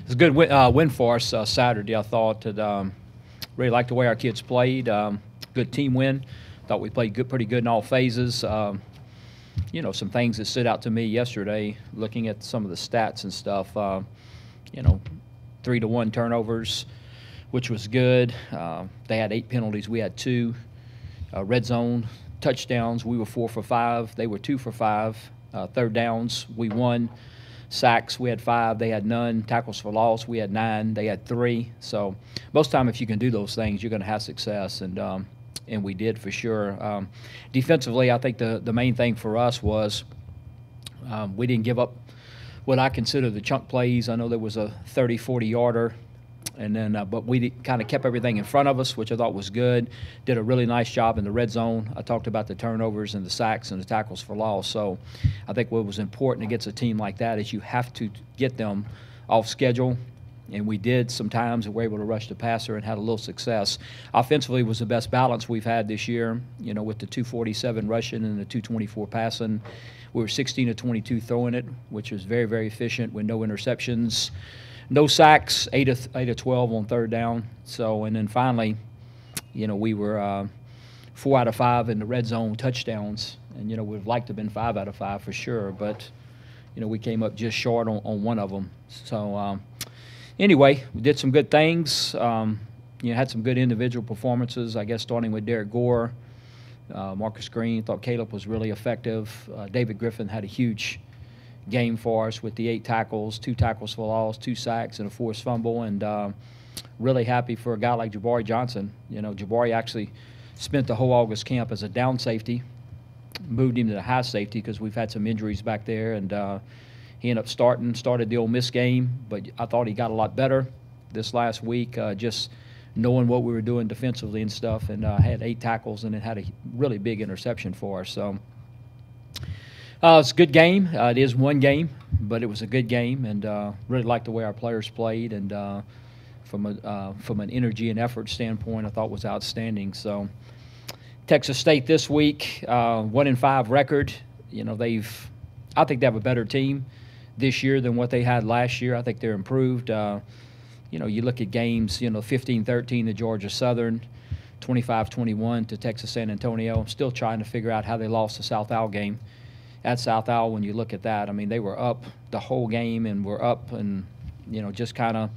It's a good win for us Saturday. I thought that really liked the way our kids played. Good team win. Thought we played pretty good in all phases. You know, some things that stood out to me yesterday, looking at some of the stats and stuff. You know, 3-1 turnovers, which was good. They had 8 penalties. We had 2. Red zone touchdowns. We were 4 for 5. They were 2 for 5. Third downs, we won. Sacks, we had 5, they had none. Tackles for loss, we had 9, they had 3. So most time, if you can do those things, you're going to have success, and we did for sure. Defensively, I think the main thing for us was we didn't give up what I consider the chunk plays. I know there was a 30, 40-yarder. And then, but we kind of kept everything in front of us, which I thought was good. Did a really nice job in the red zone. I talked about the turnovers and the sacks and the tackles for loss. So I think what was important against a team like that is you have to get them off schedule. And we did sometimes, and we were able to rush the passer and had a little success. Offensively was the best balance we've had this year, you know, with the 247 rushing and the 224 passing. We were 16 of 22 throwing it, which was very, very efficient with no interceptions. No sacks, 8 of 12 on third down. So, and then finally, you know, we were 4 out of 5 in the red zone touchdowns. And, you know, we'd like to have been 5 out of 5 for sure. But, you know, we came up just short on one of them. So, anyway, we did some good things. You know, had some good individual performances, I guess, starting with Derek Gore, Marcus Green. Thought Caleb was really effective. David Griffin had a huge game for us with the 8 tackles, 2 tackles for loss, 2 sacks, and a forced fumble. And really happy for a guy like Jabari Johnson. You know, Jabari actually spent the whole August camp as a down safety, moved him to the high safety because we've had some injuries back there. And he ended up started the Ole Miss game, but I thought he got a lot better this last week, just knowing what we were doing defensively and stuff. And had 8 tackles and it had a really big interception for us. So it's a good game. It is one game, but it was a good game, and really liked the way our players played. And from an energy and effort standpoint, I thought was outstanding. So Texas State this week, 1-5 record. You know, I think they have a better team this year than what they had last year. I think they're improved. You know, you look at games, you know, 15-13 to Georgia Southern, 25-21 to Texas San Antonio. I'm still trying to figure out how they lost the South Al game. At South Al, when you look at that, I mean, they were up the whole game and were up, and, you know, just kind of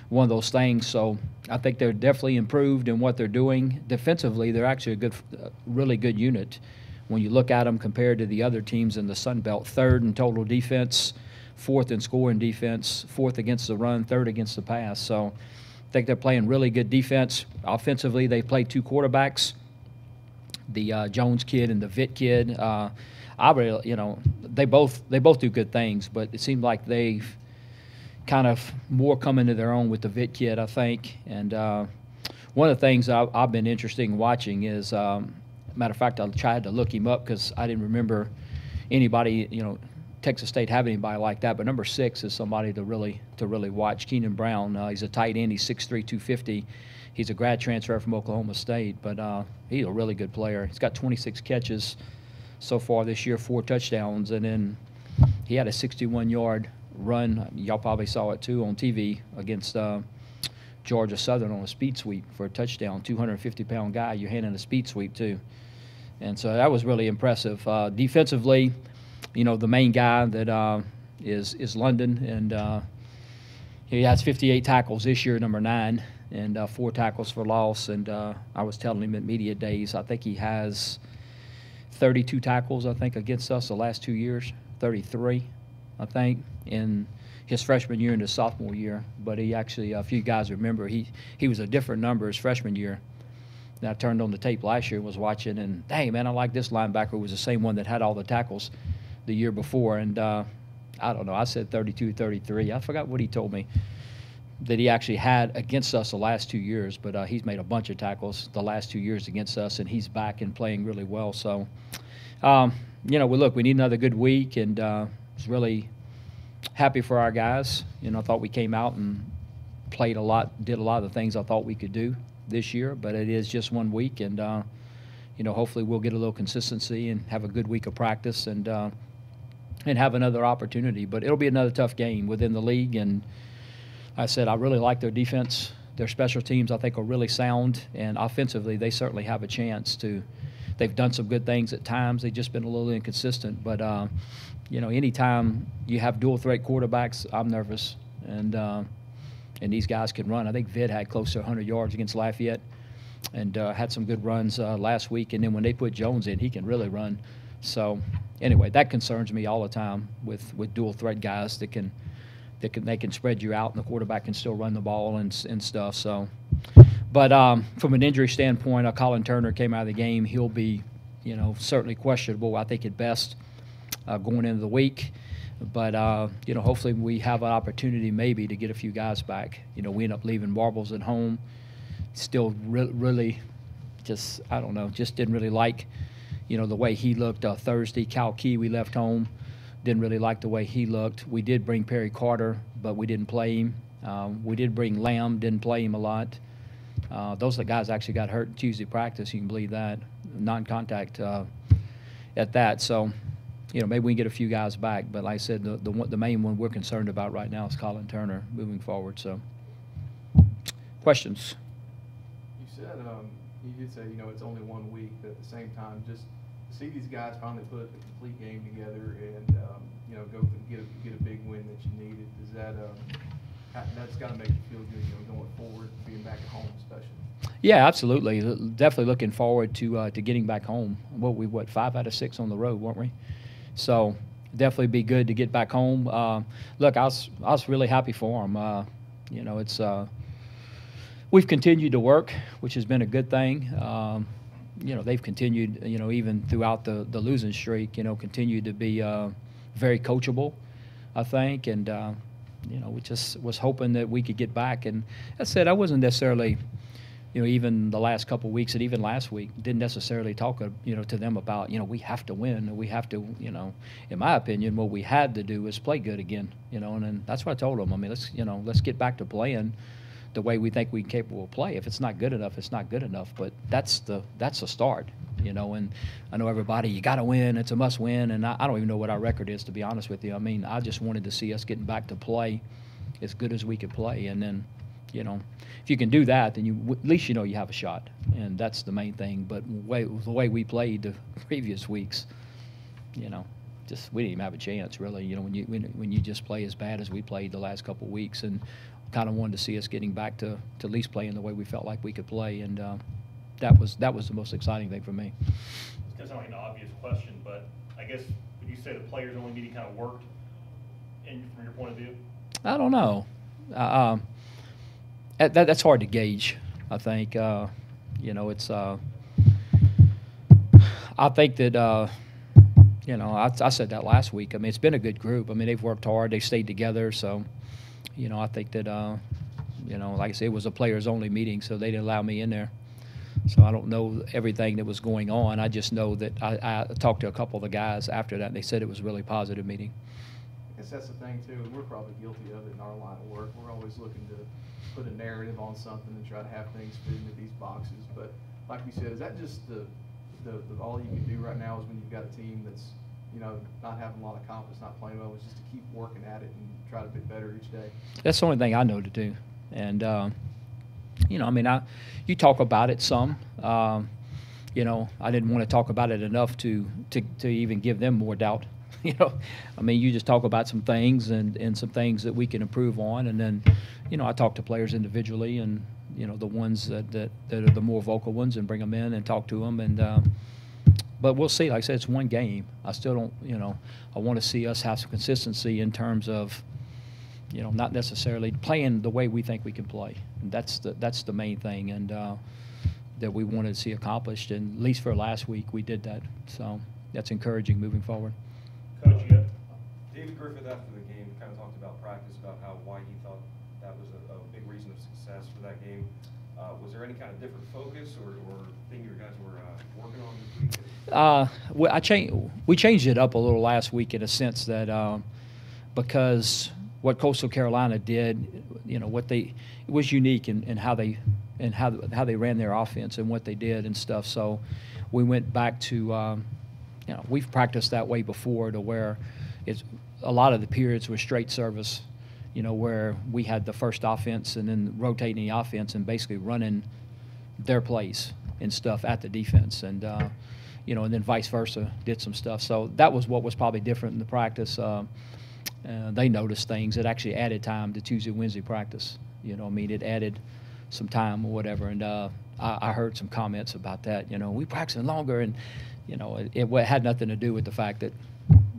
one of those things. So I think they're definitely improved in what they're doing. Defensively, they're actually a really good unit. When you look at them compared to the other teams in the Sun Belt, 3rd in total defense, 4th in scoring defense, 4th against the run, 3rd against the pass. So I think they're playing really good defense. Offensively, they play 2 quarterbacks, the Jones kid and the Vitt kid. I really, you know, they both do good things, but it seemed like they've kind of more come into their own with the Vitt kid, I think. And one of the things I've been interested in watching is, matter of fact, I tried to look him up because I didn't remember anybody, you know, Texas State have anybody like that. But number 6 is somebody to really watch. Keenan Brown, he's a tight end. He's 6'3", 250. He's a grad transfer from Oklahoma State, but he's a really good player. He's got 26 catches so far this year, 4 touchdowns, and then he had a 61-yard run. Y'all probably saw it too on TV against Georgia Southern on a speed sweep for a touchdown. 250-pound guy, you're handing a speed sweep too, and so that was really impressive. Defensively, you know, the main guy that is London, and he has 58 tackles this year, number 9, and 4 tackles for loss. And I was telling him at media days, I think he has 32 tackles, I think, against us the last 2 years, 33, I think, in his freshman year and his sophomore year. But he actually, if you guys remember, he was a different number his freshman year. And I turned on the tape last year and was watching, and, dang, man, I like this linebacker. It was the same one that had all the tackles the year before. And I don't know, I said 32, 33. I forgot what he told me that he actually had against us the last 2 years, but he's made a bunch of tackles the last 2 years against us, and he's back and playing really well. So, you know, we need another good week, and was really happy for our guys. You know, I thought we came out and played a lot, did a lot of the things I thought we could do this year, but it is just 1 week, and, you know, hopefully we'll get a little consistency and have a good week of practice and have another opportunity. But it'll be another tough game within the league, and I said I really like their defense. Their special teams, I think, are really sound, and offensively, they certainly have a chance to. They've done some good things at times. They've just been a little inconsistent. But, you know, anytime you have dual-threat quarterbacks, I'm nervous. And these guys can run. I think Vid had close to 100 yards against Lafayette and had some good runs last week. And then when they put Jones in, he can really run. So, anyway, that concerns me all the time with dual-threat guys that can spread you out, and the quarterback can still run the ball and stuff. So, but from an injury standpoint, Colin Turner came out of the game. He'll be, you know, certainly questionable, I think, at best going into the week. But you know, hopefully we have an opportunity maybe to get a few guys back. You know, we end up leaving Marbles at home. Still really just, I don't know, just didn't really like, you know, the way he looked Thursday. Cal Key we left home. Didn't really like the way he looked. We did bring Perry Carter, but we didn't play him. We did bring Lamb, didn't play him a lot. Those are the guys actually got hurt in Tuesday practice. You can believe that. Non-contact at that. So, you know, maybe we can get a few guys back. But like I said, the main one we're concerned about right now is Colin Turner moving forward. So, questions? You said, you did say, you know, it's only 1 week, but at the same time, just see these guys finally put a complete game together and you know, go get a big win that you needed. Does that that's got to make you feel good, you know, going forward, being back at home, especially? Yeah, absolutely. Definitely looking forward to getting back home. Well, we 5 out of 6 on the road, weren't we? So definitely be good to get back home. Look, I was really happy for them. You know, it's we've continued to work, which has been a good thing. You know, they've continued, you know, even throughout the losing streak, you know, continued to be very coachable, I think. And, you know, we just was hoping that we could get back. And I said I wasn't necessarily, you know, even the last couple of weeks and even last week, didn't necessarily talk, you know, to them about, you know, we have to win. Or we have to, you know, in my opinion, what we had to do is play good again, you know. And then that's what I told them. I mean, let's get back to playing the way we think we're capable of play. If it's not good enough, it's not good enough. But that's the start, you know. And I know everybody, you got to win. It's a must win. And I don't even know what our record is, to be honest with you. I mean, I just wanted to see us getting back to play as good as we could play. And then, you know, if you can do that, then at least you know you have a shot. And that's the main thing. But the way we played the previous weeks, you know, just we didn't even have a chance, really. You know, when you just play as bad as we played the last couple of weeks, and kind of wanted to see us getting back to at least playing the way we felt like we could play, and that was the most exciting thing for me. It's going to sound like an obvious question, but I guess would you say the players only meeting kind of worked from your point of view? I don't know. That's hard to gauge, I think. You know, it's I think that you know, I said that last week. I mean, it's been a good group. I mean, they've worked hard. They stayed together. So, you know, I think that, you know, like I said, it was a players-only meeting, so they didn't allow me in there. So I don't know everything that was going on. I just know that I talked to a couple of the guys after that, and they said it was a really positive meeting. I guess that's the thing, too, and we're probably guilty of it in our line of work. We're always looking to put a narrative on something and try to have things fit into these boxes. But like we said, is that just the all you can do right now is when you've got a team that's, you know, not having a lot of confidence, not playing well, is just to keep working at it and try to be better each day? That's the only thing I know to do. And, you know, I mean, you talk about it some. You know, I didn't want to talk about it enough to even give them more doubt. You know, I mean, you just talk about some things and some things that we can improve on. And then, you know, I talk to players individually and, you know, the ones that are the more vocal ones, and bring them in and talk to them. And, but we'll see. Like I said, it's one game. I still don't, you know, I want to see us have some consistency in terms of, you know, not necessarily playing the way we think we can play. And that's the main thing, and that we wanted to see accomplished. And at least for last week, we did that. So that's encouraging moving forward. Coach, you got David Griffith after the game kind of talked about practice, about why he thought that was a big reason of success for that game. Was there any kind of different focus or thing your guys were working on this week? We changed it up a little last week in a sense that because what Coastal Carolina did, you know, it was unique in how they ran their offense and what they did and stuff. So we went back to, you know, we've practiced that way before, to where a lot of the periods were straight service, where we had the first offense and then rotating the offense and basically running their plays and stuff at the defense, and and then vice versa, did some stuff. So that was what was probably different in the practice. They noticed things. It actually added time to Tuesday, Wednesday practice. It added some time or whatever. And I heard some comments about that. We practicing longer, and it had nothing to do with the fact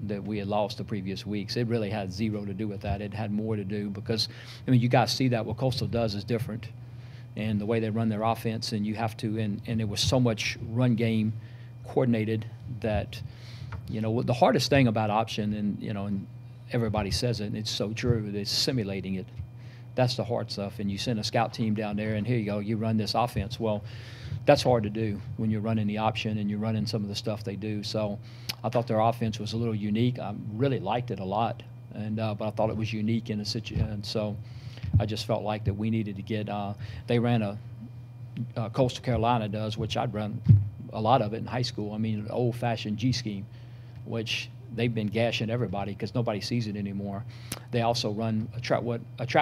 that we had lost the previous weeks. It really had zero to do with that. It had more to do because, you guys see that what Coastal does is different, and the way they run their offense, and you have to, and it was so much run game coordinated that, the hardest thing about option, and everybody says it, and it's so true, it's simulating it. That's the hard stuff. And you send a scout team down there, and here you go, you run this offense. Well, that's hard to do when you're running the option and you're running some of the stuff they do. So I thought their offense was a little unique. I really liked it a lot, and but I thought it was unique in a situation. And so I just felt like that we needed to get. They ran Coastal Carolina does, which I'd run a lot of it in high school. An old-fashioned G scheme, which they've been gashing everybody because nobody sees it anymore. They also run a trap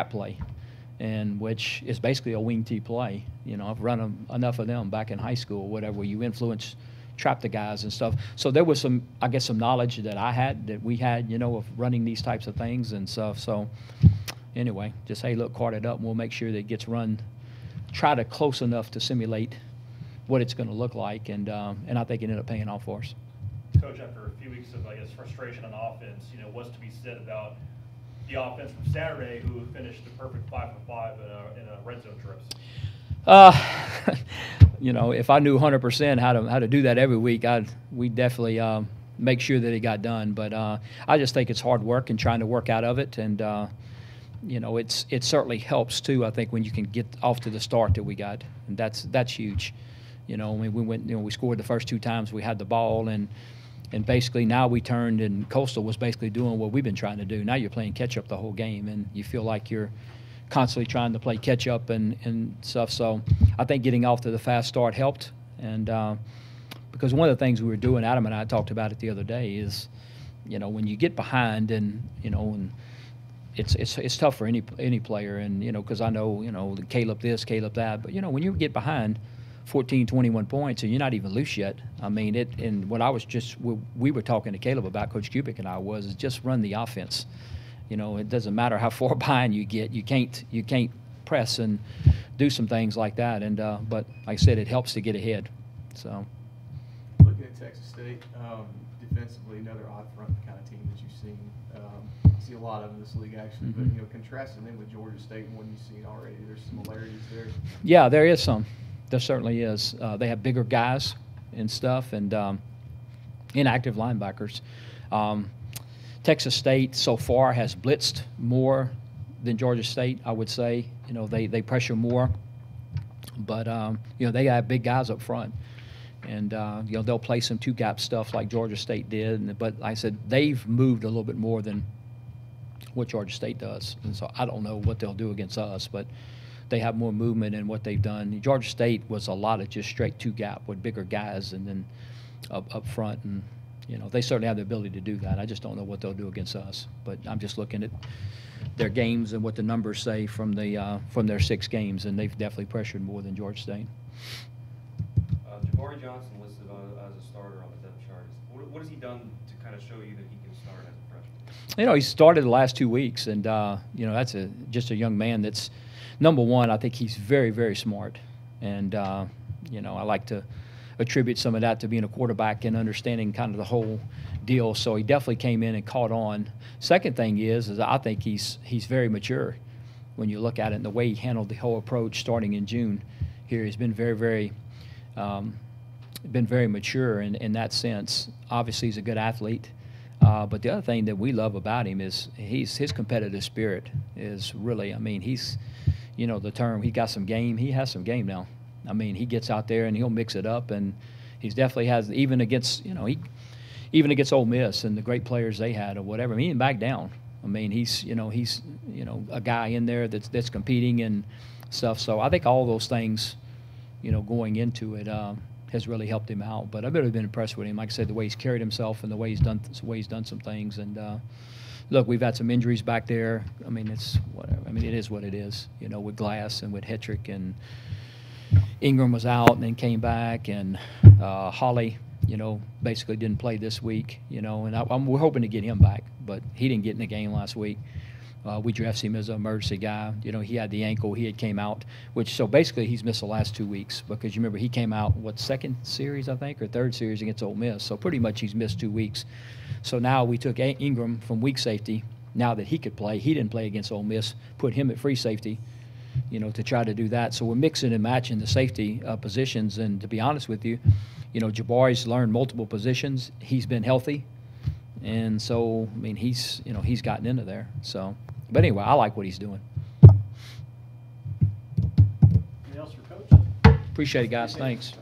play, and which is basically a wing T play. I've run enough of them back in high school, whatever, where you trap the guys and stuff. So there was some knowledge that we had, of running these types of things and stuff. So anyway, just, hey, look, card it up, and we'll make sure that it gets run, try to close enough to simulate what it's going to look like, and I think it ended up paying off for us. Coach, after a few weeks of, frustration on offense, what's to be said about the offense from Saturday, who finished the perfect 5 for 5 in a red zone trips? If I knew 100% how to do that every week, we'd definitely make sure that it got done. But I just think it's hard work and trying to work out of it, and it certainly helps too. I think when you can get off to the start that we got, and that's huge. We went, we scored the first 2 times we had the ball, and basically now we turned, and Coastal was basically doing what we've been trying to do. Now you're playing catch up the whole game, and you feel like you're constantly trying to play catch up and stuff. So I think getting off to the fast start helped, and because one of the things we were doing, Adam and I talked about it the other day, is when you get behind, and and it's tough for any player, and because I know Caleb this, Caleb that, but when you get behind 14, 21 points, and you're not even loose yet. And what we were talking to Caleb about, Coach Kubik and I, is just run the offense. It doesn't matter how far behind you get. You can't press and do some things like that. And but like I said, it helps to get ahead. So looking at Texas State defensively, another odd front kind of team that you've seen. I see a lot of in this league actually, but contrasting them with Georgia State and what you've seen already, there's similarities there. Yeah, there is some. There certainly is. They have bigger guys and stuff, and inactive linebackers. Texas State so far has blitzed more than Georgia State, I would say. They pressure more, but they have big guys up front, and they'll play some two-gap stuff like Georgia State did. But like I said, they've moved a little bit more than what Georgia State does, and so I don't know what they'll do against us, but they have more movement in what they've done. Georgia State was a lot of just straight two-gap with bigger guys and then up front, and they certainly have the ability to do that. I just don't know what they'll do against us. But I'm just looking at their games and what the numbers say from their 6 games, and they've definitely pressured more than Georgia State. Jabari Johnson listed as a starter on the depth chart. What has he done to kind of show you that he can start as a freshman? He started the last 2 weeks, and that's just a young man that's. Number one, I think he's very, very smart, and I like to attribute some of that to being a quarterback and understanding kind of the whole deal. So he definitely came in and caught on. Second thing is I think he's very mature when you look at it, and the way he handled the whole approach starting in June. Here he's been very, very mature in that sense. Obviously, he's a good athlete. But the other thing that we love about him is his competitive spirit is really. He's. The term, he got some game. He has some game now. He gets out there and he'll mix it up, and he's definitely has, even against Ole Miss and the great players they had or whatever. He didn't back down. He's a guy in there that's competing and stuff. So I think all those things, going into it, has really helped him out. But I've really been impressed with him. Like I said, the way he's carried himself and the way he's done some things, and look, we've had some injuries back there. I mean, it's whatever. I mean, it is what it is, you know, with Glass and with Hetrick, and Ingram was out and then came back, and Holly, you know, basically didn't play this week, you know, and we're hoping to get him back, but he didn't get in the game last week. We drafted him as an emergency guy. You know, he had the ankle. He had came out, so basically he's missed the last 2 weeks because you remember he came out, second series, I think, or third series against Ole Miss. So pretty much he's missed 2 weeks. So now we took Ingram from weak safety. Now that he could play, he didn't play against Ole Miss, put him at free safety, you know, to try to do that. So we're mixing and matching the safety positions. And to be honest with you, you know, Jabari's learned multiple positions. He's been healthy. And so, I mean, he's gotten into there. So, but anyway, I like what he's doing. Anything else for Coach? Appreciate it, guys. Thanks.